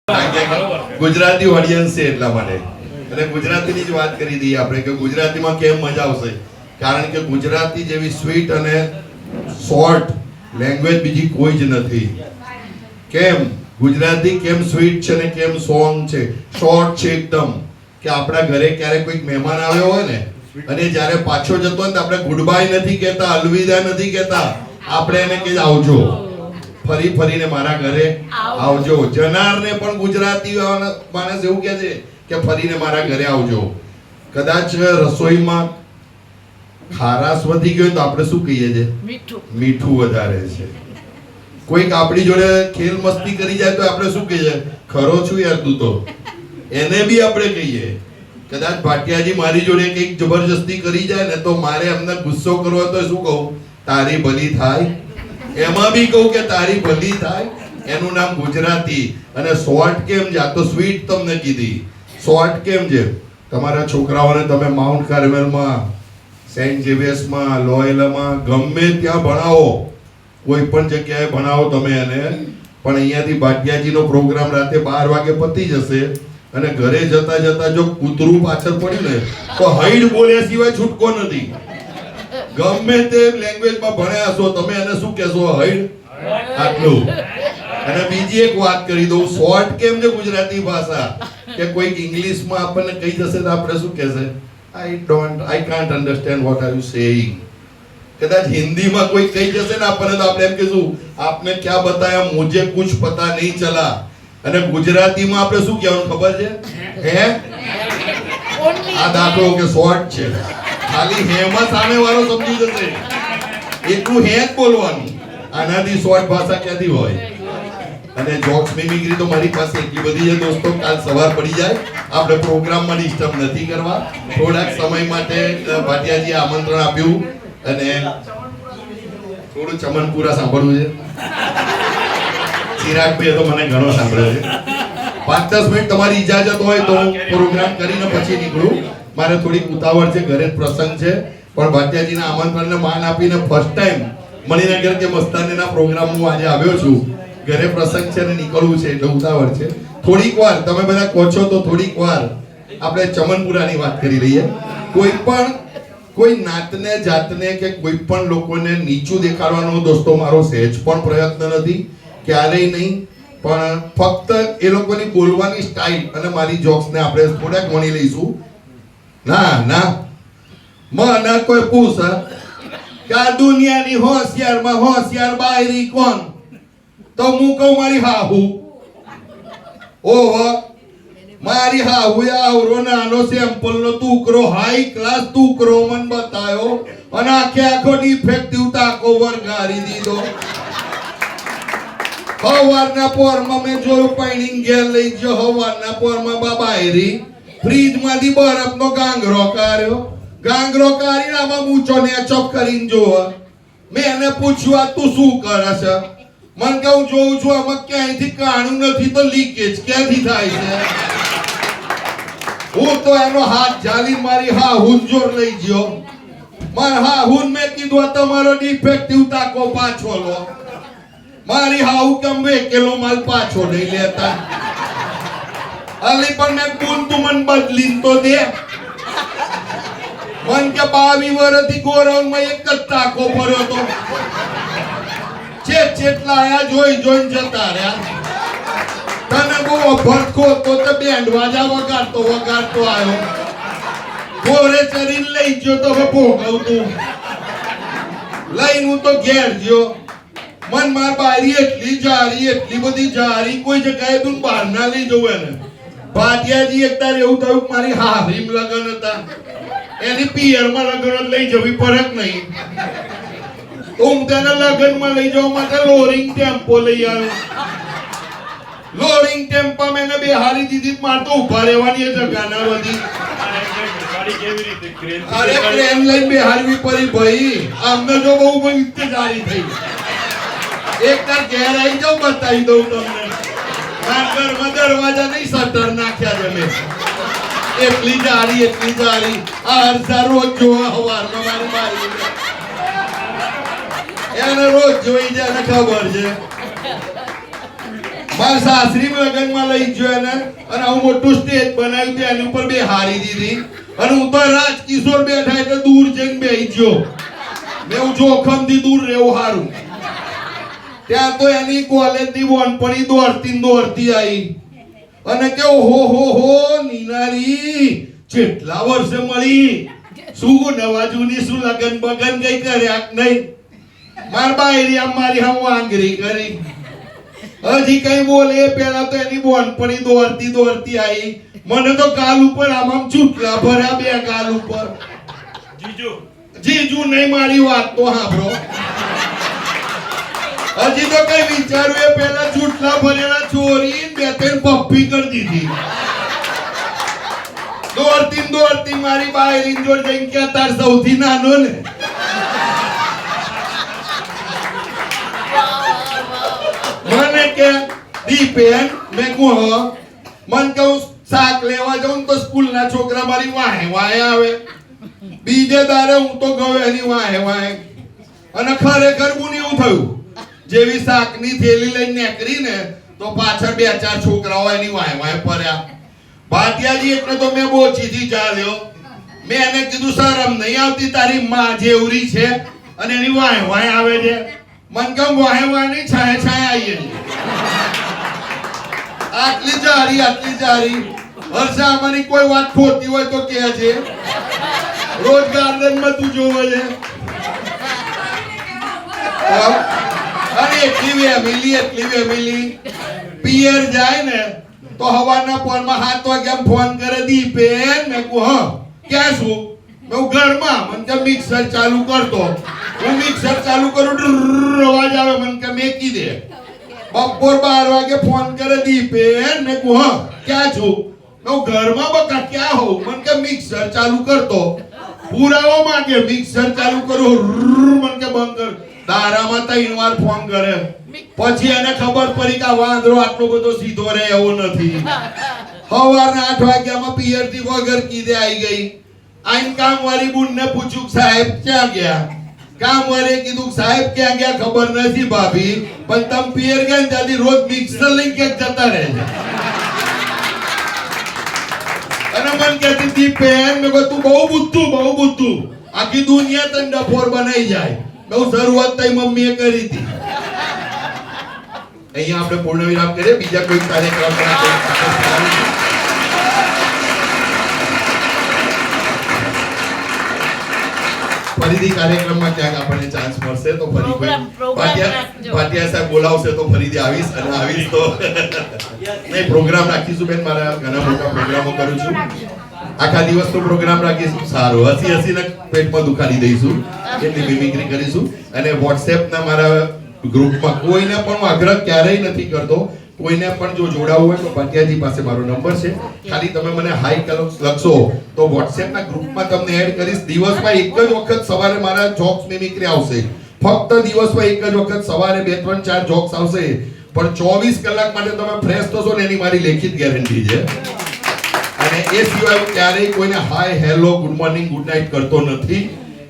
Gujarati audience છે એટલા માટે એટલે ગુજરાતીની જ વાત કરી દઈએ આપણે કે ગુજરાતીમાં કેમ મજા આવશે કારણ કે ગુજરાતી જેવી સ્વીટ અને શોર્ટ લેંગ્વેજ બીજી કોઈ જ નથી. કેમ ગુજરાતી કેમ સ્વીટ છે ને કેમ સોંગ છે શોર્ટ છે એકદમ કે આપણા ઘરે ક્યારેક કોઈક મહેમાન આવ્યો હોય ને અને જ્યારે પાછો જતો હોય ને આપણે ગુડ બાય નથી કહેતા, અલવિદા નથી કહેતા, આપણે એને કહીએ આવજો, ફરી ફરીને મારા ઘરે આવજો. જનારને પણ ગુજરાતી માણસ એવું કહે છે કે ફરીને મારા ઘરે આવજો. કદાચ રસોઈમાં ખારાશ વધી ગયો તો આપણે શું કહીએ છીએ? મીઠું વધારે છે. કોઈક આપણી જોડે ખેલ મસ્તી કરી જાય તો આપણે શું કહીએ? ખરો છું યાર તું તો, એને બી આપણે કહીએ. કદાચ ભાટિયાજી મારી જોડે કંઈક જબરજસ્તી કરી જાય ને તો મારે એમને ગુસ્સો કરવો તો શું કહું? તારી ભલી થાય. એમાં બી કહું કે તારી ભલી થાય. એનું નામ ગુજરાતી. અને શોર્ટ કેમ છે? આ તો સ્વીટ તમને કીધી. શોર્ટ કેમ છે? તમારા છોકરાઓને તમે માઉન્ટ કાર્મેલમાં, સેન્ટ ઝેવિયર્સમાં, લોયલામાં ગમે ત્યાં ભણાવો, કોઈ પણ જગ્યાએ ભણાવો તમે એને, પણ અહીંયાથી ભાટિયાજીનો પ્રોગ્રામ રાતે 12 વાગે પતી જશે અને ઘરે જતા જતા જો કૂતરું પાછળ પડ્યું ને તો હૈડ બોલ્યા સિવાય છૂટકો નથી. ગમે તે લેંગ્વેજમાં ભણ્યા છો તમે એને શું કહેશો? હૈડ. આટલું. અને બીજી એક વાત કરી દઉં, શોર્ટ કેમ છે ગુજરાતી ભાષા કે કોઈક ઇંગ્લિશમાં આપણને કહી જશે તો આપણે શું કહેશે? I can't understand what are you saying. કદાચ હિન્દીમાં કોઈ કહી જશે ને આપણને તો આપણે એમ કહીશું આપને ક્યાં બતાયા, મુझे कुछ पता नहीं चला. અને ગુજરાતીમાં આપણે શું કહેવાનું ખબર છે? હે. આ દાખલો કે શોર્ટ છે, ખાલી હેમાં સામે વાળો સમજી જશે, એટલું હે જ બોલવાનું. આનાથી શોર્ટ ભાષા ક્યાંથી હોય? અને જોક્સ મિમિક્રી તો મારી પાસે એટલી બધી છે દોસ્તો, કાલ સવાર પડી જાય. આપણે પ્રોગ્રામમાં ડિસ્ટર્બ નથી કરવા. થોડાક સમય માટે ભાટિયાજીએ આમંત્રણ આપ્યું અને થોડું ચમનપુરા સાંભળવું છે. ચિરાગભાઈ તો મને ઘણો સાંભળે છે. 5-10 મિનિટ તમારી ઇજાજત હોય તો હું પ્રોગ્રામ કરીને પછી નીકળું. મારે થોડી ઉતાવળ છે, ઘરે પ્રસંગ છે, પણ ભાટિયાજીના આમંત્રણને માન આપીને ફર્સ્ટ ટાઈમ મણિનગર કે મસ્તાનીના પ્રોગ્રામ હું આજે આવ્યો છું. ઘરે પ્રસંગ છે ને નીકળવું છે એટલે ઉતાવળ છે. થોડીક વાર તમે બધા કહો છો તો થોડીક વાર આપણે ચમનપુરાની વાત કરી લઈએ. કોઈ નાતને જાતને કે કોઈ પણ લોકોને નીચું દેખાડવાનો દોસ્તો મારો સહેજ પણ પ્રયત્ન નથી, ક્યારેય નહીં. પણ ફક્ત એ લોકોની બોલવાની સ્ટાઇલ અને મારી જોક્સને આપણે થોડાક વણી લઈશું. ના મને કોઈ પૂછે કે આ દુનિયાની હોશિયારમાં હોશિયાર બાયરી કોણ, તો હું કહું મારી હાહુ. ઓહો, મારી હાહુ આવરો નાનો સેમ્પલનો ટુકડો, હાઈ ક્લાસ ટુકડો મને બતાયો અને આખો ડિફેક્ટિવ ટાકો વરગાડી દીધો. હવારના પોરમાં મેં જોયું પૈણીને ઘેર લઈ ગયો. હવારના પોરમાં બાબાયરી ફ્રીજમાંથી બરફનો ગાંગરો કાઢીને આમાં મૂછો નેચપ કરીને જોવા. મેં એને પૂછ્યું આ તું શું કરે છે? મને કહું જોઉં છું આમાં ક્યાંયથી કાણું નથી તો લીકેજ ક્યાંથી થાય છે? હું તો એનો હાથ ઝાલી મારી હાહુન જોર લઈ ગયો. મારા હાહુન મેં કીધું તમારો ડિફેક્ટિવ ટાકો પાછો લો. મારી હાહુ કેમ વેકેલો માલ પાછો નહીં લેતા? અલી પણ મેં કોણ તું મને બદલીને તો દે. મન કે 22 વર્ષથી ગોરાઉન્ડમાં એક જ ટાકો ભર્યો તો જેટલા આયા જોઈને જતા રહ્યા. તને બહુ ભરખો તો બેન્ડ વાજા વગાડતો આવ્યો. ઘોડે ચરીને લઈ ગયો તો ભોગવતું લઈને હું તો ઘેર ગયો. મન માર બારી એટલી બધી જારી કોઈ જગ્યાએ તું બહાર ના લઈ જવું એને. ભાટિયાજી એક તાર એવું થયું મારી હારીમ લગન હતા, એની પિયરમાં લગન લઈ જવી ફરક નહીં. હું તેને લગનમાં લઈ જવા માટે લોરિંગ ટેમ્પો લઈ આવ્યો. લોરિંગ ટેમ્પો મેં બેહારી દીધી. માર તો ઉભા રહેવાની એ જગ્યા ના બધી. અરે ટ્રેન લઈને બેહારવી પડી ભાઈ. આમને જો બહુ ઇત્તેજારી થઈ. એક તાર ઘેર આવી જાવ બતાવી દઉં તમને. ઘરમાં દરવાજા નહીં શટર નાખ્યા છે મેં. એટલી જારી આ હરસા રોજ જોવા હવારમાં મારી બારી એને રોજ જોઈ જાય ને ખબર છે. મારા સાસરી લગનમાં લઈ ગયો એને અને આવું મોટું સ્ટેજ બનાવ્યું તે એની ઉપર બે હારી દીધી અને હું તો રાજકિશોર બેઠા એટલે દૂર જઈને બેસી ગયો મેં હું જોખમથી દૂર રહેવું સારું ત્યાં તો એની કોલેજની બોનપણી દોડતી આવી અને કે હો નીનારી કેટલા વર્ષે મળી શું નવા જૂની શું લગન બગન કઈ કર્યા નહીં માર બાયરી આમ મારી હમ આંગરી કરી હજી કઈ બોલે પેલા તો એની બોનપણી દોડતી આવી મને તો ગાલ ઉપર આમ ચૂટલા ભર્યા બે ગાલ ઉપર જીજુ નહીં મારી વાત તો સાંભળો હજી તો કઈ વિચાર્યું એ પેલા ચૂટલા ભરેલા ચોરી બે ત્રણ પપ્પી કરી દીધી દોડતી મારી બાયરી જોડ જઈને કે તાર સૌથી નાનો ને મને કે દીપેન મેં કહું મન કહું શાક લેવા જાઉં તો સ્કૂલના છોકરા મારી વાહે આવે બીજે દારે હું તો ગયો એની વાહે અને ખરેખર હું એવું થયું જેવી શાકની થેલી લઈને નીકળી ને તો પાછળ બે ચાર છોકરાઓ એની વાહે પડ્યા ભાટિયાજી એટલે તો મેં બોચીથી ચાલ્યો મેં એને કીધું શરમ નહીં આવતી તારી માં જેવરી છે અને એની વાહે આવે છે મન કેમ વાહે ની છાયા આવીએ આટલી જારી હર્ષા અમારી કોઈ વાત ખોટી હોય તો કહે છે રોજ ગાર્ડનમાં તું જોવે છે અને એટલી ફેમિલી પિયર જાય ને તો હવાના પોરમાં 7 વાગ્યા ફોન કરે દીપેન મેં કહું હા ક્યાં છું મેં ઘરમાં મને કે મિક્સર ચાલુ કરતો હું મિક્સર ચાલુ કરું અવાજ આવે મને કે મેકી દે બપોર 12 વાગે ફોન કરે દીપેન મેં કહું હા ક્યાં છું મેં ઘરમાં બકા ક્યાં હોઉં મને કે મિક્સર ચાલુ કરતો પુરાવો માંગે મિક્સર ચાલુ કરું મને કે બંધ કર દારામાં 3 વાર ફોન કરે પછી એને ખબર પડી કે વાંદરો આટલો બધો સીધો રહે એવો નથી સવારના 8 વાગ્યામાં પિયર થી વગર કીધે આવી ગઈ આઈન કામવાળી બુનને પૂછ્યું સાહેબ ક્યાં ગયા કામવાળીએ કીધું સાહેબ ક્યાં ગયા ખબર નથી ભાભી પણ તમ પિયર ગયા ને ત્યાંથી રોજ મિક્સર લઈને ક્યાંક જતા રહે છે અને મન કહેતી હતી પેન મેં કહ્યું તું બહુ બુદ્ધુ આખી દુનિયા તને ડફોર બનાવી જાય બહુ શરૂઆત તઈ મમ્મીએ કરી હતી અહીંયા આપણે પૂર્ણ વિરામ કરીએ બીજા કોઈ કાર્યક્રમ ફરીથી કાર્યક્રમમાં ક્યાંક આપણને ચાન્સ મળશે તો ફરી કોઈ ભાટિયા સાહેબ બોલાવશે તો ફરીથી આવીશ અને આવીશ તો નહીં પ્રોગ્રામ રાખીશું બેન મારા ઘણા મોટા પ્રોગ્રામો કરું છું આખા દિવસનો પ્રોગ્રામ રાખીશું સારું હસીને પેટમાં દુખાડી દઈશું એટલી મિમિક્રી કરીશું અને WhatsApp ના મારા ગ્રુપમાં કોઈને પણ આગ્રહ ક્યારેય નથી કરતો કોઈને પણ જો જોડાવવું હોય તો ભાટિયાજી પાસે મારો નંબર છે ખાલી તમે મને હાઈ લખશો તો WhatsApp ના ગ્રુપમાં તમને એડ કરીશ દિવસમાં એક જ વખત સવારે મારા જોક્સ મિમિક્રી આવશે ફક્ત દિવસમાં એક જ વખત સવારે 2 3 4 જોક્સ આવશે પણ 24 કલાક માટે તમે ફ્રેશ થશો ને એની મારી લેખિત ગેરંટી છે અને એ સિવાય ક્યારેય કોઈને hi hello good morning good night કરતો નથી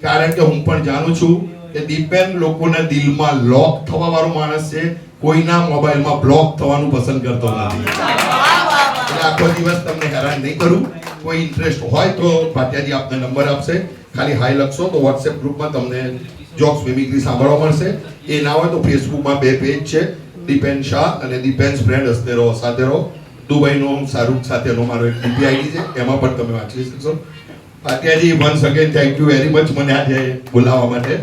કારણ કે હું પણ જાણું છું કે દીપેન લોકોના દિલમાં લોક થવા વાળો માણસ છે કોઈના મોબાઈલમાં બ્લોક થવાનું પસંદ કરતો નથી એટલે આખો દિવસ તમને હેરાન નહીં કરું કોઈ ઇન્ટરેસ્ટ હોય તો ભાટિયાજી આપને નંબર આપશે ખાલી હાઈ લખશો તો WhatsApp ગ્રુપમાં તમને જોક્સ મિમિક્રી સાંભળવા મળશે એ ના હોય તો ફેસબુકમાં 2 પેજ છે દીપેન શાહ અને દીપેન્સ ફ્રેન્ડ હસતે રહો સાથે રહો દુબઈનો શાહરુખ સાથેનો મારો એક DP ID છે એમાં પણ તમે વાંચી શકશો Bhatiaji once again thank you very much મને આજે બોલાવવા માટે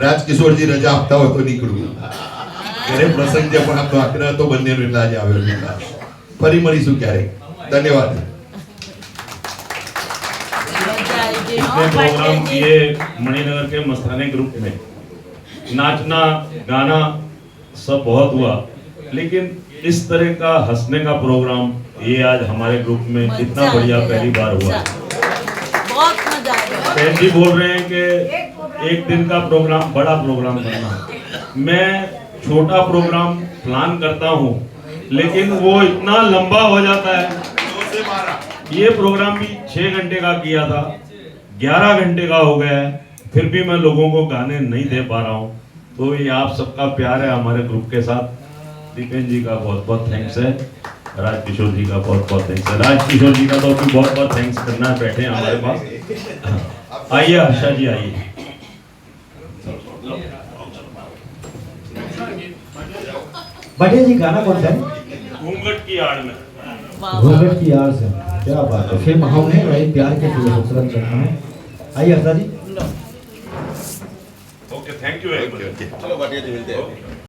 રાજકિશોરજી રજા આપતા હોય તો નીકળું ઘરે પ્રસંગ જે પણ આપનો આગ્રહ હતો બંનેનો એટલે આજે આવ્યો ફરી મળીશું ક્યારેક ધન્યવાદ इसने प्रोग्राम किए मणिनगर के मस्ताने ग्रुप में नाचना गाना सब बहुत हुआ लेकिन इस तरह का हंसने का प्रोग्राम ये आज हमारे ग्रुप में इतना बढ़िया पहली बार हुआ बहुत मजा आया बहन जी बोल रहे हैं कि एक दिन का प्रोग्राम बड़ा प्रोग्राम करना मैं छोटा प्रोग्राम प्लान करता हूँ लेकिन वो इतना लंबा हो जाता है ये प्रोग्राम भी 6 घंटे का किया था 11 घंटे का हो गया है फिर भी मैं लोगों को गाने नहीं दे पा रहा हूँ तो ये आप सबका प्यार है हमारे ग्रुप के साथ दीपेन जी का बहुत बहुत थैंक्स है, राजकिशोर जी का बहुत बहुत थैंक्स है। राजकिशोर जी का तो अभी बहुत बहुत थैंक्स करना है, बैठे हैं हमारे पास। आइए आशा जी आइए। भाटिया जी गाना कौन सा है? घूंघट की आड़ में। वाह वाह। घूंघट की आड़ से, क्या बात है। फिर हम है भाई प्यार के लिए खूबसूरत करना है। आइए Harsha ji. Okay, thank you very much. Okay okay चलो बढ़िया जी मिलते हैं।